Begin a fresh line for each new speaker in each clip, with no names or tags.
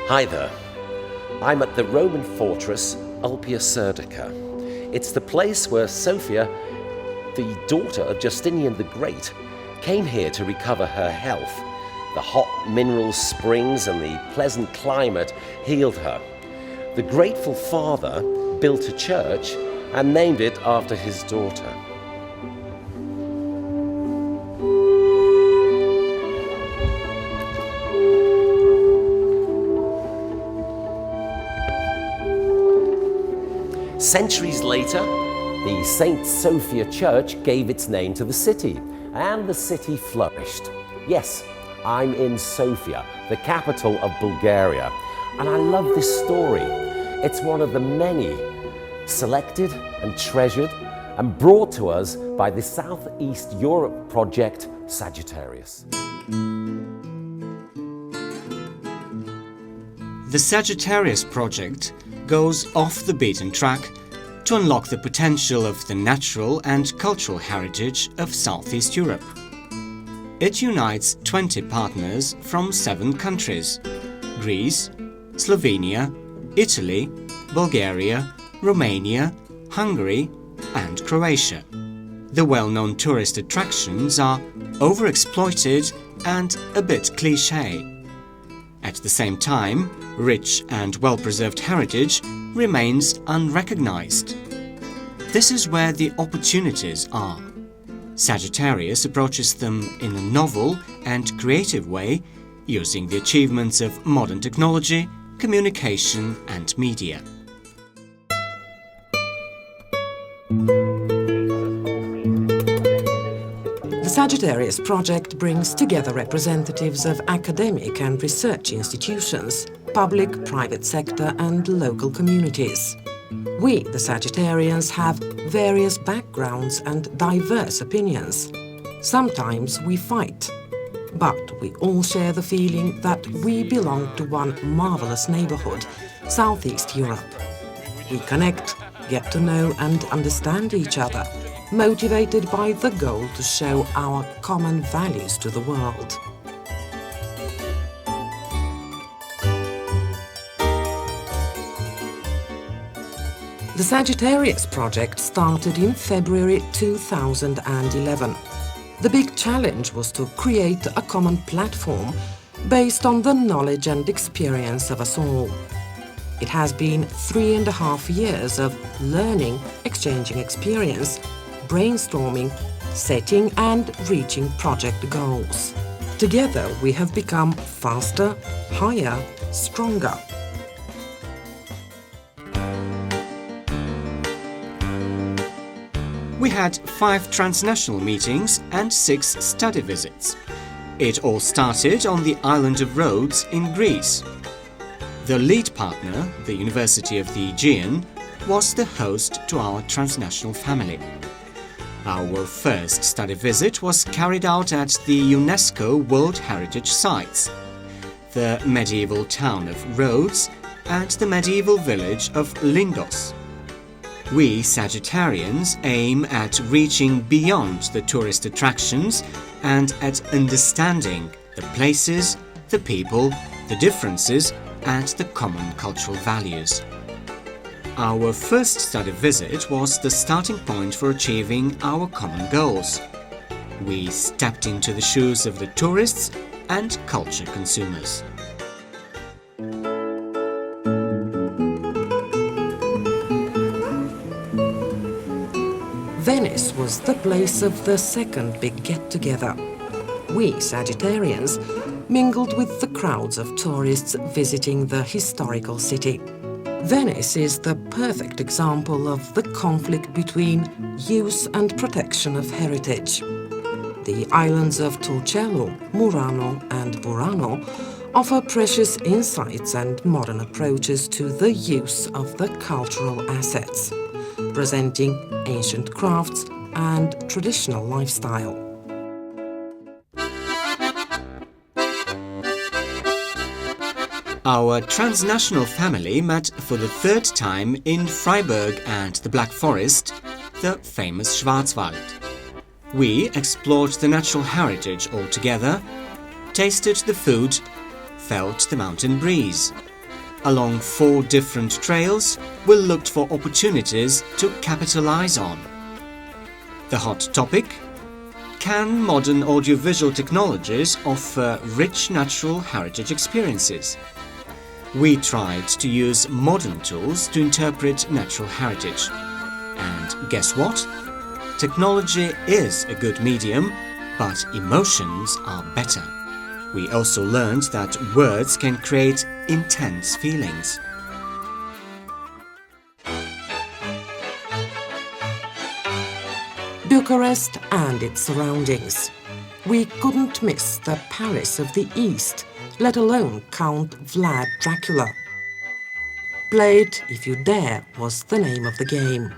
Hi there. I'm at the Roman fortress Ulpia Serdica. It's the place where Sophia, the daughter of Justinian the Great, came here to recover her health. The hot mineral springs and the pleasant climate healed her. The grateful father built a church and named it after his daughter. Centuries later, the St. Sophia Church gave its name to the city, and the city flourished. Yes, I'm in Sofia, the capital of Bulgaria, and I love this story. It's one of the many selected and treasured and brought to us by the Southeast Europe project Sagittarius.
The Sagittarius project goes off the beaten track to unlock the potential of the natural and cultural heritage of Southeast Europe. It unites 20 partners from 7 countries: Greece, Slovenia, Italy, Bulgaria, Romania, Hungary and Croatia. The well-known tourist attractions are overexploited and a bit cliché. At the same time, rich and well-preserved heritage remains unrecognized. This is where the opportunities are. Sagittarius approaches them in a novel and creative way, using the achievements of modern technology, communication and media.
The Sagittarius project brings together representatives of academic and research institutions, public, private sector and local communities. We, the Sagittarians, have various backgrounds and diverse opinions. Sometimes we fight, but we all share the feeling that we belong to one marvelous neighborhood, Southeast Europe. We connect, get to know and understand each other, motivated by the goal to show our common values to the world. The Sagittarius project started in February 2011. The big challenge was to create a common platform based on the knowledge and experience of us all. It has been 3.5 years of learning, exchanging experience, brainstorming, setting and reaching project goals. Together we have become faster, higher, stronger.
We had 5 transnational meetings and 6 study visits. It all started on the island of Rhodes in Greece. The lead partner, the University of the Aegean, was the host to our transnational family. Our first study visit was carried out at the UNESCO World Heritage Sites, the medieval town of Rhodes and the medieval village of Lindos. We Sagittarians aim at reaching beyond the tourist attractions and at understanding the places, the people, the differences and the common cultural values. Our first study visit was the starting point for achieving our common goals. We stepped into the shoes of the tourists and culture consumers.
Venice was the place of the second big get-together. We, Sagittarians, mingled with the crowds of tourists visiting the historical city. Venice is the perfect example of the conflict between use and protection of heritage. The islands of Torcello, Murano and Burano offer precious insights and modern approaches to the use of the cultural assets, presenting ancient crafts and traditional lifestyle.
Our transnational family met for the 3rd time in Freiburg and the Black Forest, the famous Schwarzwald. We explored the natural heritage altogether, tasted the food, felt the mountain breeze, Along 4 different trails, we looked for opportunities to capitalize on. The hot topic: can modern audiovisual technologies offer rich natural heritage experiences? We tried to use modern tools to interpret natural heritage. And guess what? Technology is a good medium, but emotions are better. We also learned that words can create intense feelings.
Bucharest and its surroundings. We couldn't miss the Paris of the East, let alone Count Vlad Dracula. Play it if you dare was the name of the game.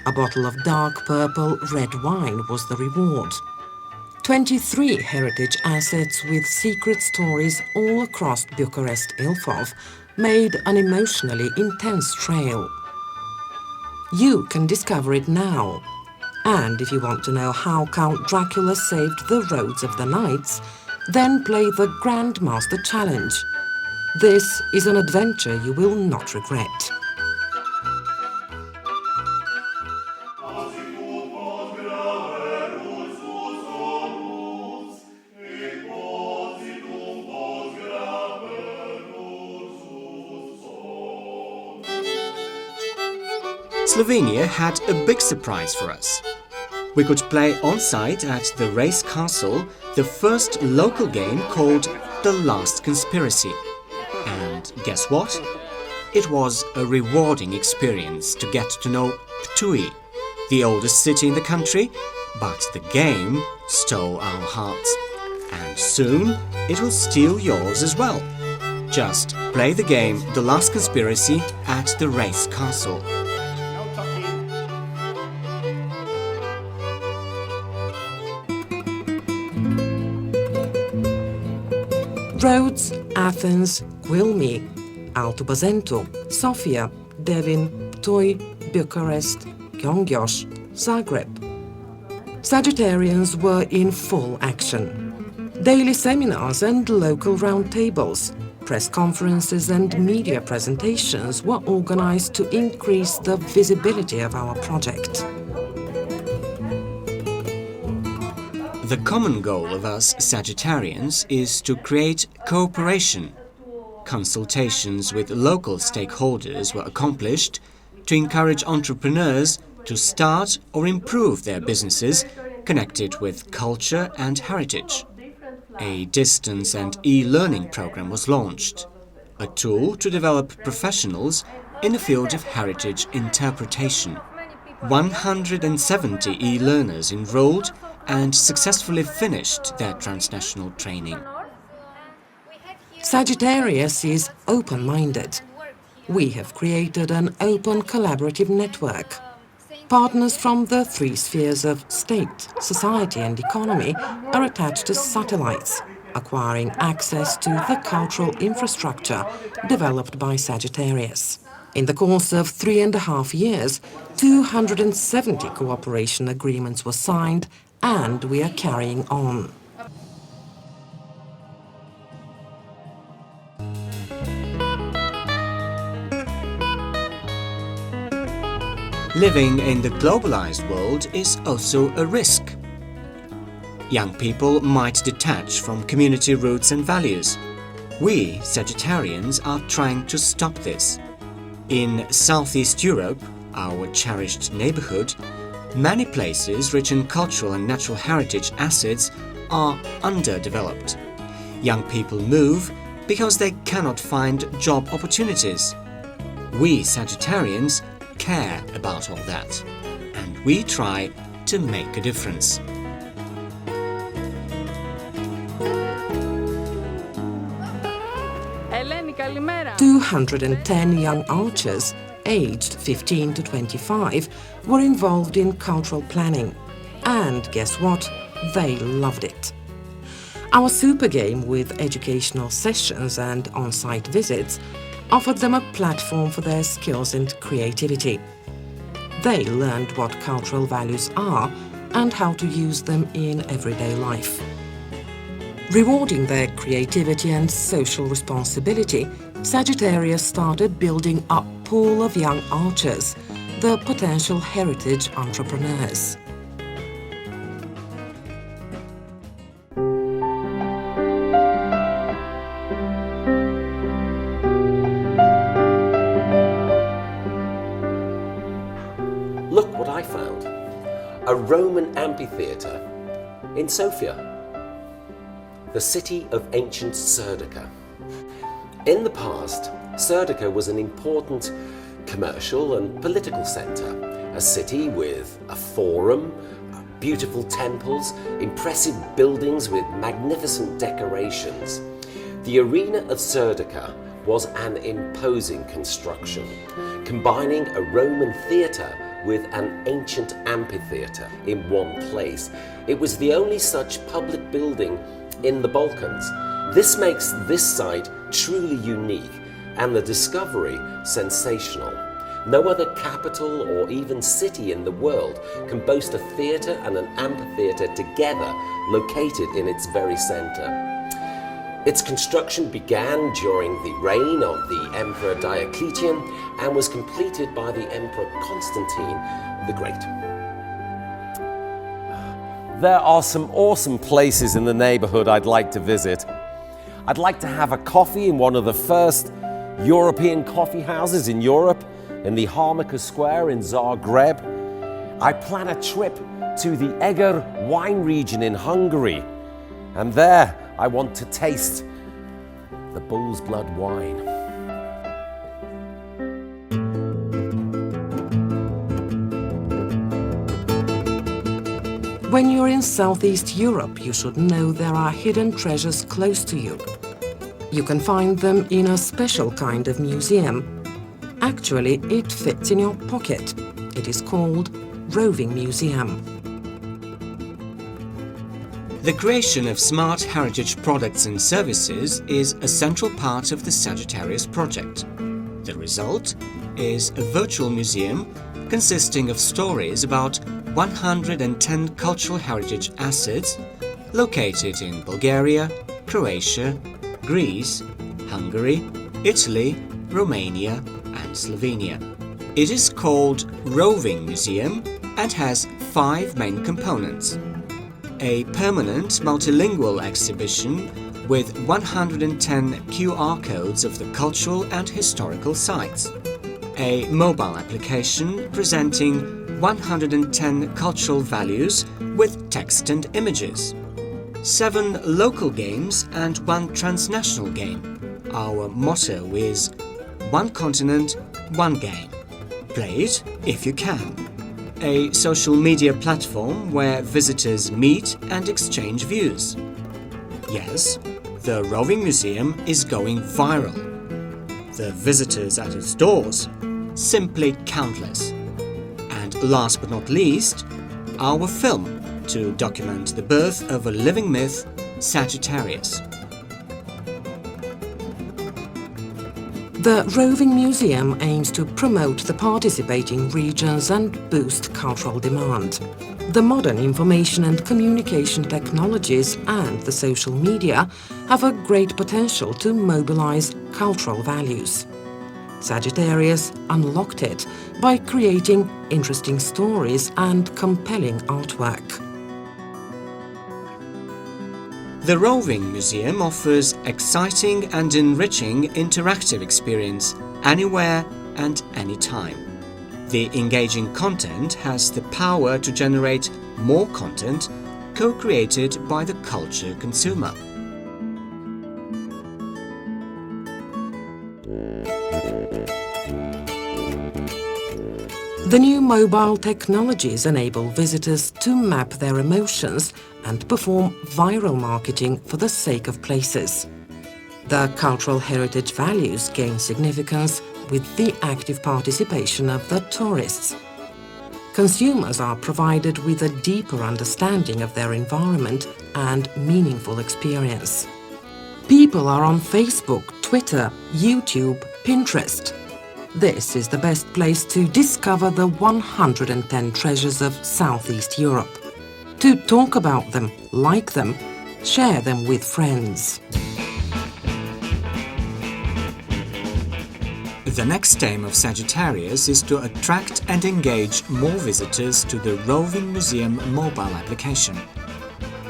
A bottle of dark purple red wine was the reward. 23 heritage assets with secret stories all across Bucharest Ilfov made an emotionally intense trail. You can discover it now. And if you want to know how Count Dracula saved the roads of the knights, then play the Grandmaster Challenge. This is an adventure you will not regret.
Slovenia had a big surprise for us. We could play on-site at the Race Castle the first local game called The Last Conspiracy. And guess what? It was a rewarding experience to get to know Ptui, the oldest city in the country, but the game stole our hearts. And soon it will steal yours as well. Just play the game The Last Conspiracy at the Race Castle.
Rhodes, Athens, Quilmi, Alto Bazentu, Sofia, Devin, Ptui, Bucharest, Gyeonggi, Zagreb. Sagittarians were in full action. Daily seminars and local roundtables, press conferences and media presentations were organized to increase the visibility of our project.
The common goal of us Sagittarians is to create cooperation. Consultations with local stakeholders were accomplished to encourage entrepreneurs to start or improve their businesses connected with culture and heritage. A distance and e-learning program was launched, a tool to develop professionals in the field of heritage interpretation. 170 e-learners enrolled and successfully finished their transnational training.
Sagittarius is open-minded. We have created an open collaborative network. Partners from the 3 spheres of state, society and economy are attached to satellites, acquiring access to the cultural infrastructure developed by Sagittarius. In the course of 3.5 years, 270 cooperation agreements were signed, and we are carrying on.
Living in the globalized world is also a risk. Young people might detach from community roots and values. We, Sagittarians, are trying to stop this. In Southeast Europe, our cherished neighborhood, many places rich in cultural and natural heritage assets are underdeveloped. Young people move because they cannot find job opportunities. We Sagittarians care about all that, and we try to make a difference.
Eleni, kalimera.
210 young archers, aged 15 to 25, were involved in cultural planning. And guess what? They loved it. Our super game with educational sessions and on-site visits offered them a platform for their skills and creativity. They learned what cultural values are and how to use them in everyday life. Rewarding their creativity and social responsibility, Sagittarius started building a pool of young archers, the potential heritage entrepreneurs.
Look what I found. A Roman amphitheatre in Sofia, the city of ancient Serdica. In the past, Serdica was an important commercial and political centre, a city with a forum, beautiful temples, impressive buildings with magnificent decorations. The arena of Serdica was an imposing construction, combining a Roman theatre with an ancient amphitheatre in one place. It was the only such public building in the Balkans. This makes this site truly unique and the discovery sensational. No other capital or even city in the world can boast a theatre and an amphitheatre together, located in its very centre. Its construction began during the reign of the Emperor Diocletian and was completed by the Emperor Constantine the Great. There are some awesome places in the neighbourhood I'd like to visit. I'd like to have a coffee in one of the first European coffee houses in Europe, in the Harmaka Square in Zagreb. I plan a trip to the Eger wine region in Hungary, and there I want to taste the bull's blood wine.
When you're in Southeast Europe, you should know there are hidden treasures close to you. You can find them in a special kind of museum. Actually, it fits in your pocket. It is called Roving Museum.
The creation of smart heritage products and services is a central part of the Sagittarius project. The result is a virtual museum consisting of stories about 110 cultural heritage assets located in Bulgaria, Croatia, Greece, Hungary, Italy, Romania and Slovenia. It is called Roving Museum and has 5 main components. A permanent multilingual exhibition with 110 QR codes of the cultural and historical sites. A mobile application presenting 110 cultural values with text and images. 7 local games and 1 transnational game. Our motto is "One continent, one game. Play it if you can." A social media platform where visitors meet and exchange views. Yes, the Roving Museum is going viral. The visitors at its doors, simply countless. And last but not least, our film to document the birth of a living myth, Sagittarius.
The Roving Museum aims to promote the participating regions and boost cultural demand. The modern information and communication technologies and the social media have a great potential to mobilize cultural values. Sagittarius unlocked it by creating interesting stories and compelling artwork.
The Roving Museum offers exciting and enriching interactive experience anywhere and anytime. The engaging content has the power to generate more content co-created by the culture consumer.
The new mobile technologies enable visitors to map their emotions and perform viral marketing for the sake of places. The cultural heritage values gain significance with the active participation of the tourists. Consumers are provided with a deeper understanding of their environment and meaningful experience. People are on Facebook, Twitter, YouTube, Pinterest. This is the best place to discover the 110 treasures of Southeast Europe. To talk about them, like them, Share them with friends.
The next aim of Sagittarius is to attract and engage more visitors to the Roving Museum mobile application.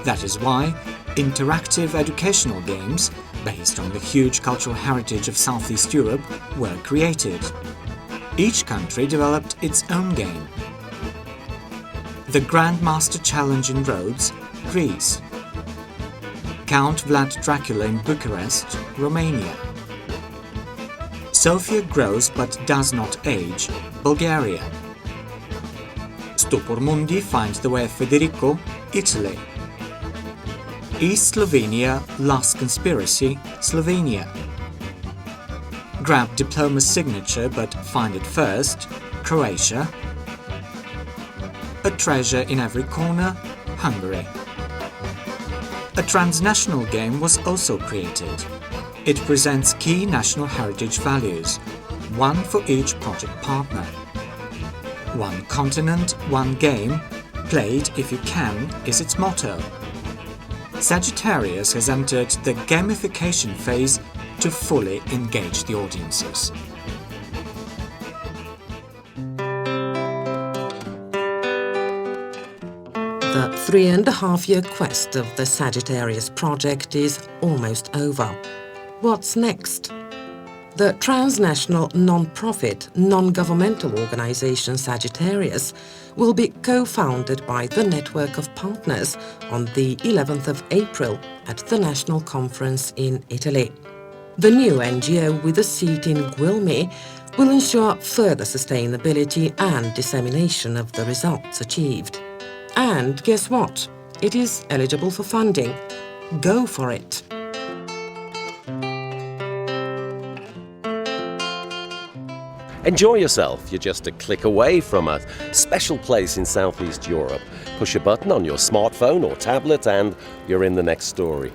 That is why interactive educational games, based on the huge cultural heritage of Southeast Europe, were created. Each country developed its own game. The Grandmaster Challenge in Rhodes, Greece. Count Vlad Dracula in Bucharest, Romania. Sofia grows but does not age, Bulgaria. Stupor Mundi finds the way of Federico, Italy. East Slovenia, Last Conspiracy, Slovenia. Grab diploma's signature but find it first, Croatia. A treasure in every corner, Hungary. A transnational game was also created. It presents key national heritage values, one for each project partner. One continent, one game, played if you can is its motto. Sagittarius has entered the gamification phase to fully engage the audiences.
The 3.5-year quest of the Sagittarius project is almost over. What's next? The transnational non-profit, non-governmental organisation Sagittarius will be co-founded by the network of partners on the 11th of April at the National Conference in Italy. The new NGO with a seat in Guilmi will ensure further sustainability and dissemination of the results achieved. And guess what? It is eligible for funding. Go for it!
Enjoy yourself. You're just a click away from a special place in Southeast Europe. Push a button on your smartphone or tablet and you're in the next story.